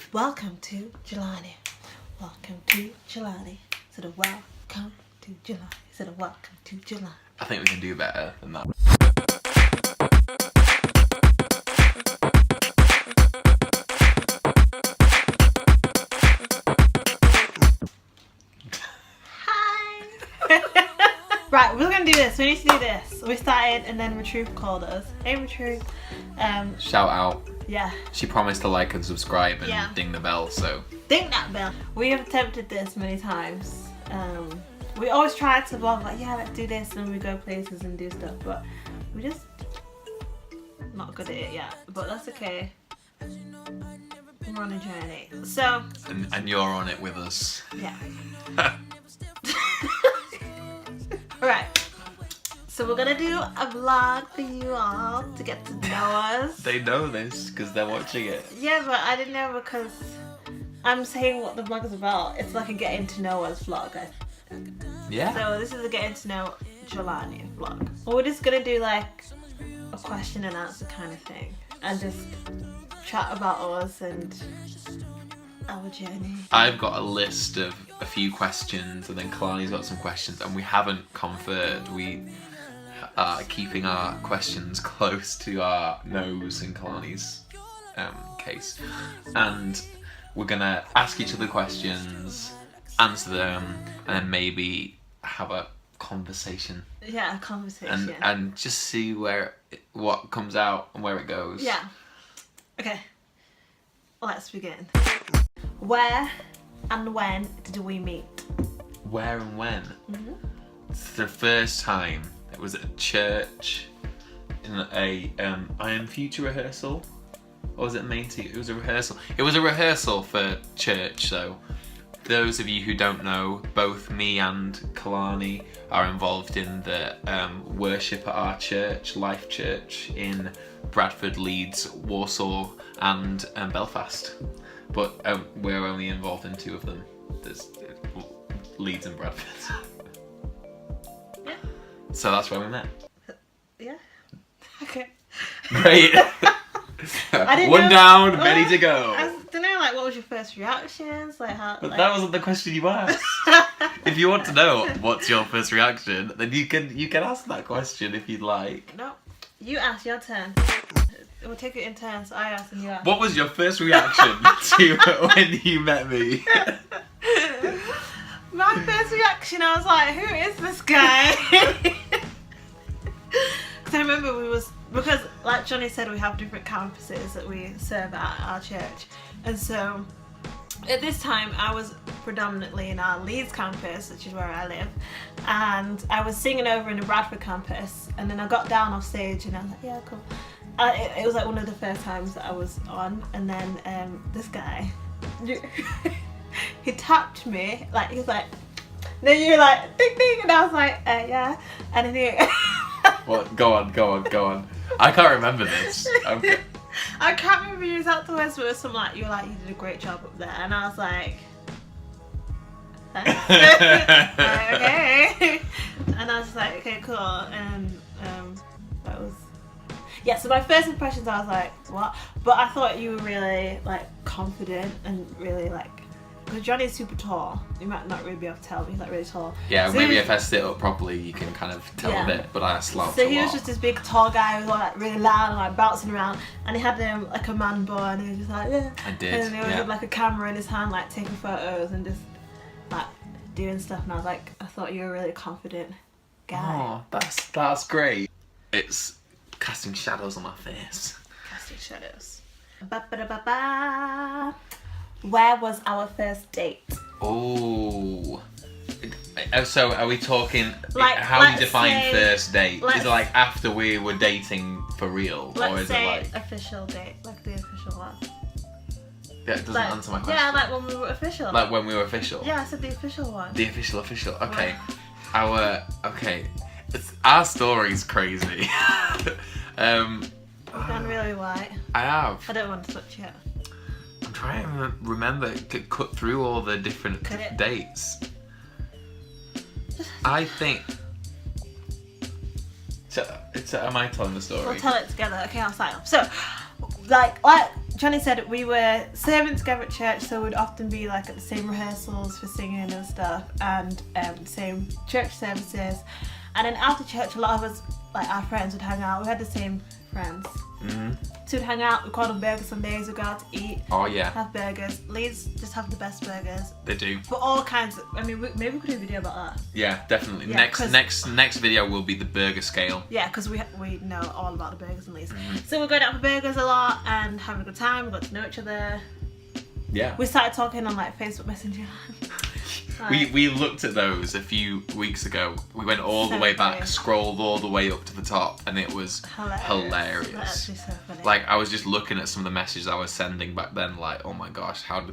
Welcome to JOLANI. Welcome to JOLANI. So the welcome to JOLANI. So the welcome to JOLANI. I think we can do better than that. Hi. Right, we're gonna do this. We need to do this. We started and then Retrieve called us. Hey Retrieve. Shout out. Yeah. She promised to like and subscribe and ding the bell, so. Ding that bell. We have attempted this many times. We always try to vlog like, yeah, let's do this, and we go places and do stuff, but we just not good at it yet. But that's okay. We're on a journey. So. And you're on it with us. Yeah. Alright. So we're gonna do a vlog for you all to get to know us. They know this because they're watching it. Yeah, but I didn't know because I'm saying what the vlog is about. It's like a getting to know us vlog. Yeah. So this is a getting to know JOLANI vlog. We're just gonna do like a question and answer kind of thing and just chat about us and our journey. I've got a list of a few questions and then Kalani's got some questions and we haven't conferred. We are keeping our questions close to our nose in Kalani's case. And we're gonna ask each other questions, answer them, and then maybe have a conversation. Yeah, a conversation. And just see what comes out and where it goes. Yeah. Okay. Let's begin. Where and when did we meet? Where and when? The first time it was at a church in a I Am Future rehearsal. Or was it main team? It was a rehearsal. It was a rehearsal for church, so those of you who don't know, both me and Kalani are involved in the worship at our church, Life Church, in Bradford, Leeds, Warsaw and Belfast. But we're only involved in two of them. There's Leeds and Bradford. Yeah. So that's where we met. Yeah. Okay. Great. One down, ready to go. I don't know, like, what was your first reactions? Like, how? But like... that wasn't the question you asked. If you want to know what's your first reaction, then you can ask that question if you'd like. No, you ask. Your turn. We'll take it in turns. I ask and you ask. What was your first reaction to when you met me? My first reaction, I was like, who is this guy? Because I remember because like Johnny said, we have different campuses that we serve at our church. And so at this time, I was predominantly in our Leeds campus, which is where I live. And I was singing over in the Bradford campus. And then I got down off stage and I was like, yeah, cool. It was like one of the first times that I was on, and then this guy, he tapped me, like he was like, then you're like ding ding, and I was like, yeah, and then he. What? Go on. I can't remember this. Okay. I can't remember your exact words, but it was something like you were like, you did a great job up there, and I was like, thanks. Okay, and I was like, okay, cool, and that was. Yeah, so my first impressions, I was like, what? But I thought you were really, like, confident and really, like, because Johnny's super tall. You might not really be able to tell, but he's, like, really tall. Yeah, so maybe if I sit up properly, you can kind of tell a bit, but I slouch so a lot. he was just this big, tall guy who was, like, really loud and, like, bouncing around. And he had, like, a man bun, and he was just like, yeah. I did, And then he always had, like, a camera in his hand, like, taking photos and just, like, doing stuff. And I was like, I thought you were a really confident guy. Oh, that's great. It's casting shadows on my face. Casting shadows. Ba-ba-da-ba-ba. Where was our first date? Oh. So are we talking, Like, how do you let's define say- first date? Is it like let's- after we were dating for real? Or Let's is say it like, official date, like the official one. that doesn't Like, answer my question. yeah, like when we were official. Like when we were official? Yeah, I said the official one. The official. Okay. Our story's crazy. You've gone really white. I have. I don't want to touch it. I'm trying to remember to cut through all the different dates. I think. So, am I telling the story? We'll tell it together. Okay, I'll sign off. So, like Johnny said we were serving together at church, so we'd often be like at the same rehearsals for singing and stuff, and same church services. And then after church, a lot of us, like our friends, would hang out. We had the same friends. So we'd hang out, we called them burger Sundays, we'd go out to eat. Oh yeah. Have burgers. Leeds just have the best burgers. They do. For all kinds of, I mean, maybe we could do a video about that. Yeah, definitely. Yeah, next video will be the burger scale. Yeah, because we know all about the burgers in Leeds. So we're going out for burgers a lot and having a good time. We got to know each other. Yeah. We started talking on like Facebook Messenger. We looked at those a few weeks ago. We went all the way back, scrolled all the way up to the top, and it was hilarious. That's actually so funny. Like, I was just looking at some of the messages I was sending back then, like, oh my gosh, who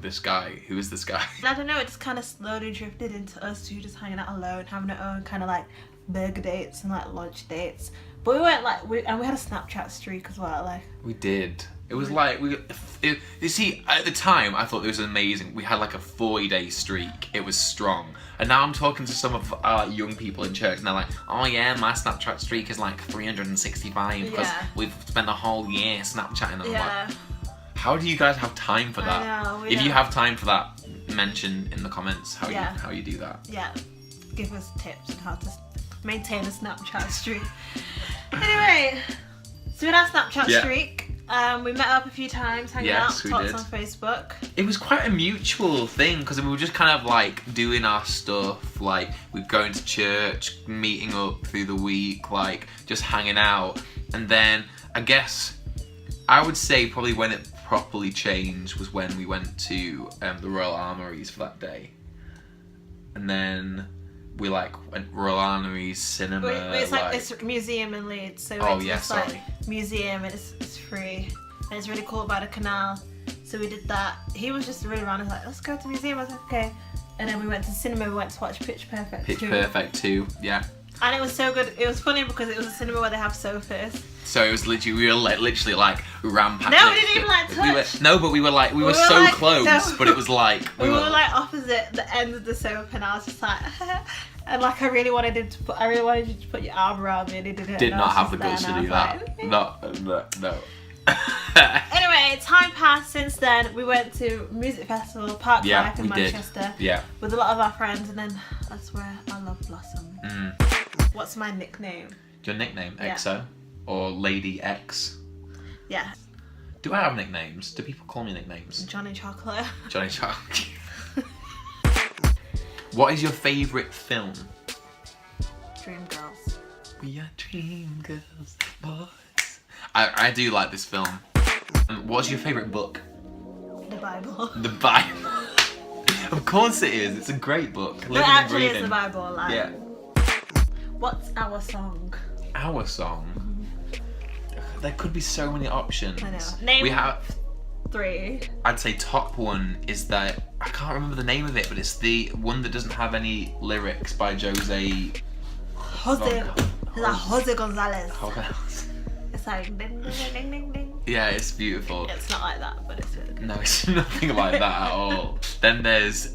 is this guy? I don't know, it just kind of slowly drifted into us two just hanging out alone, having our own kind of like burger dates and like lunch dates. But we weren't like, and we had a Snapchat streak as well, like. We did. It was like, you see, at the time, I thought it was amazing. We had like a 40-day streak. It was strong. And now I'm talking to some of our young people in church, and they're like, oh yeah, my Snapchat streak is like 365 because we've spent the whole year Snapchatting. And I'm like, how do you guys have time for that? I know, if you have time for that, mention in the comments how you do that. Yeah, give us tips on how to maintain a Snapchat streak. Anyway, so we had our Snapchat streak. We met up a few times, hanging out, talked on Facebook. It was quite a mutual thing because we were just kind of like doing our stuff, like we'd go into church, meeting up through the week, like just hanging out. And then I guess I would say probably when it properly changed was when we went to the Royal Armouries for that day. And then we like went Royal Armouries cinema. It's like this museum in Leeds, so it's like museum and it's free and it's really cool by the canal. So we did that. He was just really around. He was like, let's go to the museum. I was like, okay. And then we went to cinema. We went to watch Pitch Perfect 2. Pitch Perfect 2, yeah. And it was so good. It was funny because it was a cinema where they have sofas. So it was literally, we were literally like ran past. No, we didn't even like touch. But we were so like, close. But it was like we were like opposite the end of the sofa, and I was just like, and like I really wanted you to put your arm around me, and he didn't. Did not have the guts to do that. Like, No. Anyway, time passed since then. We went to music festival, Park Life in Manchester. Yeah. With a lot of our friends, and then that's where our love blossomed. What's my nickname? Your nickname, EXO? Or Lady X? Yeah. Do I have nicknames? Do people call me nicknames? Johnny Chocolate. Johnny Chocolate. What is your favourite film? Dream Girls. We are dream girls, boys. I do like this film. What's your favourite book? The Bible. The Bible. Of course it is. It's a great book. It actually is the Bible. Like. Yeah. What's our song? Our song? There could be so many options. I know. Name we have 3. I'd say top one is that, I can't remember the name of it, but it's the one that doesn't have any lyrics by Jose Gonzalez. It's like ding ding ding ding ding. Yeah, it's beautiful. It's not like that, but it's really good. No, it's nothing like that at all. Then there's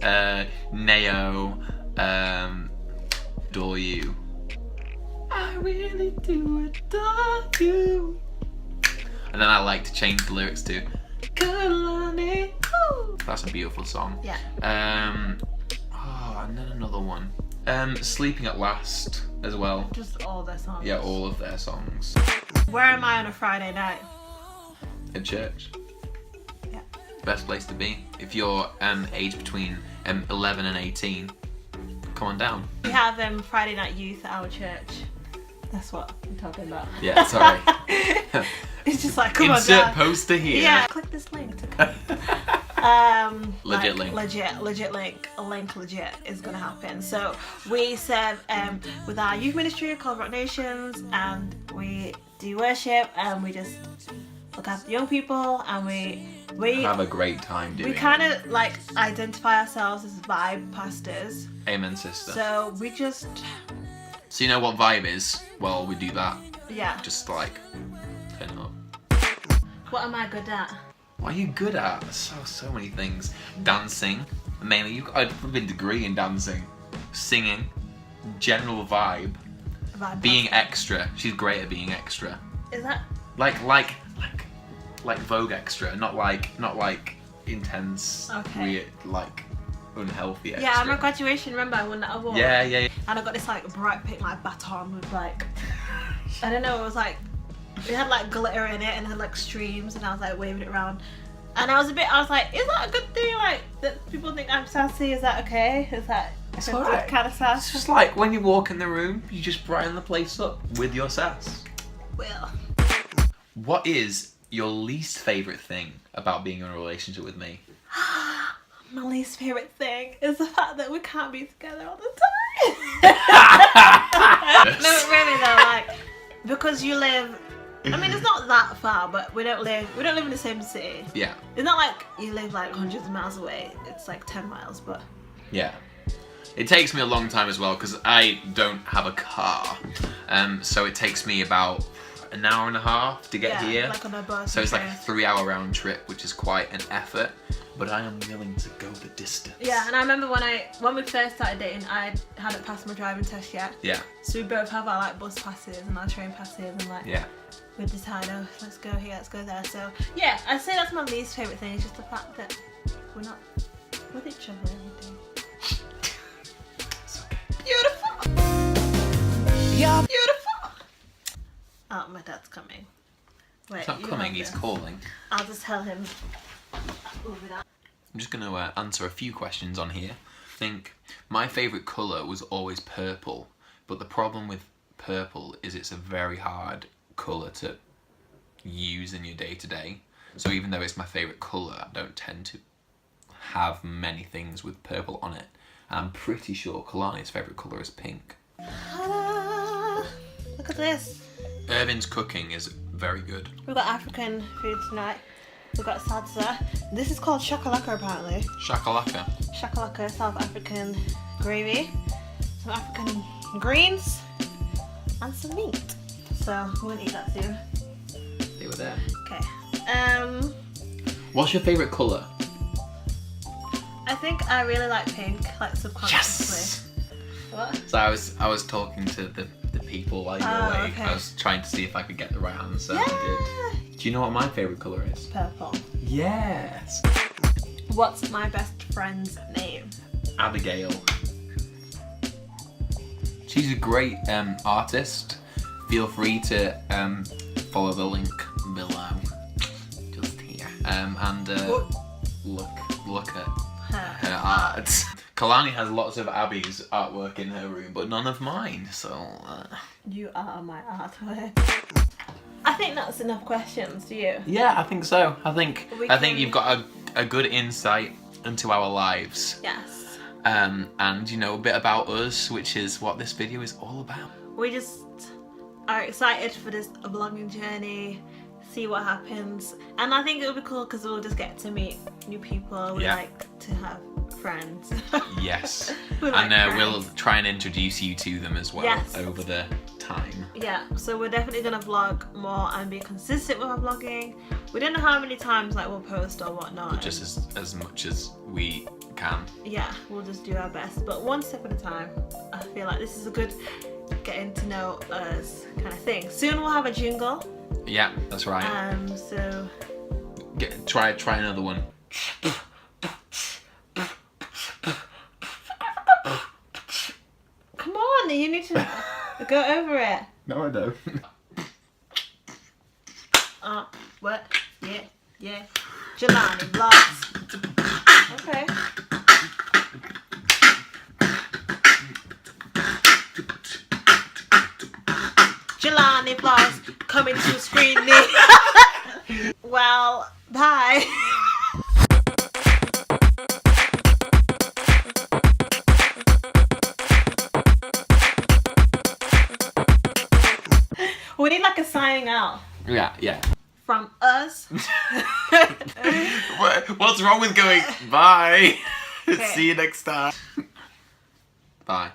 Neo, Adore You. I really do adore you. And then I like to change the lyrics to JOLANI. That's a beautiful song. Yeah. And then another one. Sleeping at Last as well. Just all their songs. Yeah, all of their songs. Where am I on a Friday night? At church. Yeah. Best place to be. If you're aged between 11 and 18, come on down. We have Friday night youth at our church. That's what I'm talking about. Yeah, sorry. It's just like, come on down. Insert poster here. Yeah, click this link to come. Legit link. Legit link. A link legit is gonna happen. So we serve with our youth ministry called ROCKNATIONS, and we do worship, and we just look after young people, and we have a great time doing it. We kind of like identify ourselves as vibe pastors. Amen, sister. So we just. So you know what vibe is? Well, we do that. Yeah. Just like turn it up. What am I good at? What are you good at? So many things. Dancing, mainly. You've got a flipping degree in dancing, singing, general vibe, being extra. She's great at being extra. Is that? Like like Vogue extra, not like intense, weird, like unhealthy extra. Yeah, at my graduation, remember I won that award? Yeah, yeah, yeah. And I got this like bright pink like baton with like, I don't know, it was like, it had like glitter in it and it had like streams, and I was like waving it around. And I was like, is that a good thing? Like, that people think I'm sassy, is that okay? Is that It's a alright. good kind of sass? It's just like when you walk in the room, you just brighten the place up with your sass. Well. What is your least favourite thing about being in a relationship with me? My least favourite thing is the fact that we can't be together all the time. No, but really though, like, because you live, I mean, it's not that far, but we don't live in the same city. Yeah. It's not like you live like hundreds of miles away. It's like 10 miles, but. Yeah. It takes me a long time as well because I don't have a car. So it takes me about an hour and a half to get here. Like on a bus. So it's like a 3-hour round trip, which is quite an effort. But I am willing to go the distance. Yeah, and I remember when we first started dating, I hadn't passed my driving test yet. Yeah. So we both have our like bus passes and our train passes and like. Yeah. We decide, oh, let's go here, let's go there. So yeah, I'd say that's my least favourite thing. It's just the fact that we're not with each other every day. It's okay. Beautiful. Yeah. Beautiful. Oh, my dad's coming. Wait, He's not you coming, have he's this. calling. I'll just tell him. I'm just going to answer a few questions on here. I think my favourite colour was always purple, but the problem with purple is it's a very hard colour to use in your day-to-day. So even though it's my favourite colour, I don't tend to have many things with purple on it. And I'm pretty sure Kalani's favourite colour is pink. Ta-da! Look at this. Irvin's cooking is very good. We've got African food tonight. We've got salsa. This is called shakalaka apparently. Shakalaka. Shakalaka, South African gravy, some African greens, and some meat. So we're gonna eat that soon. They were there. Okay. What's your favourite colour? I think I really like pink, like subconsciously. Yes! What? So I was talking to the people while you were away. Okay. I was trying to see if I could get the right answer. Yeah! I did. Do you know what my favourite colour is? Purple. Yes! What's my best friend's name? Abigail. She's a great artist. Feel free to follow the link below. Just here. And look at her art. Kalani has lots of Abby's artwork in her room, but none of mine, so... You are my artwork. I think that's enough questions, do you? Yeah, I think so. I think can- you've got a good insight into our lives. Yes. And you know a bit about us, which is what this video is all about. We just are excited for this vlogging journey, see what happens. And I think it'll be cool because we'll just get to meet new people. We like to have friends. Yes. We like And we'll friends. try and introduce you to them as well over the time. Yeah, so we're definitely gonna vlog more and be consistent with our vlogging. We don't know how many times like we'll post or whatnot. But just as much as we can. Yeah, we'll just do our best, but one step at a time. I feel like this is a good getting to know us kind of thing. Soon we'll have a jingle. Yeah, that's right. So Try another one. come on, you need to go over it. No, I don't. What? Yeah. JOLANI vlogs. Okay. JOLANI vlogs coming to screen near. Well, bye. We need like a signing out Yeah. from us. What's wrong with going bye? Okay. See you next time. Bye.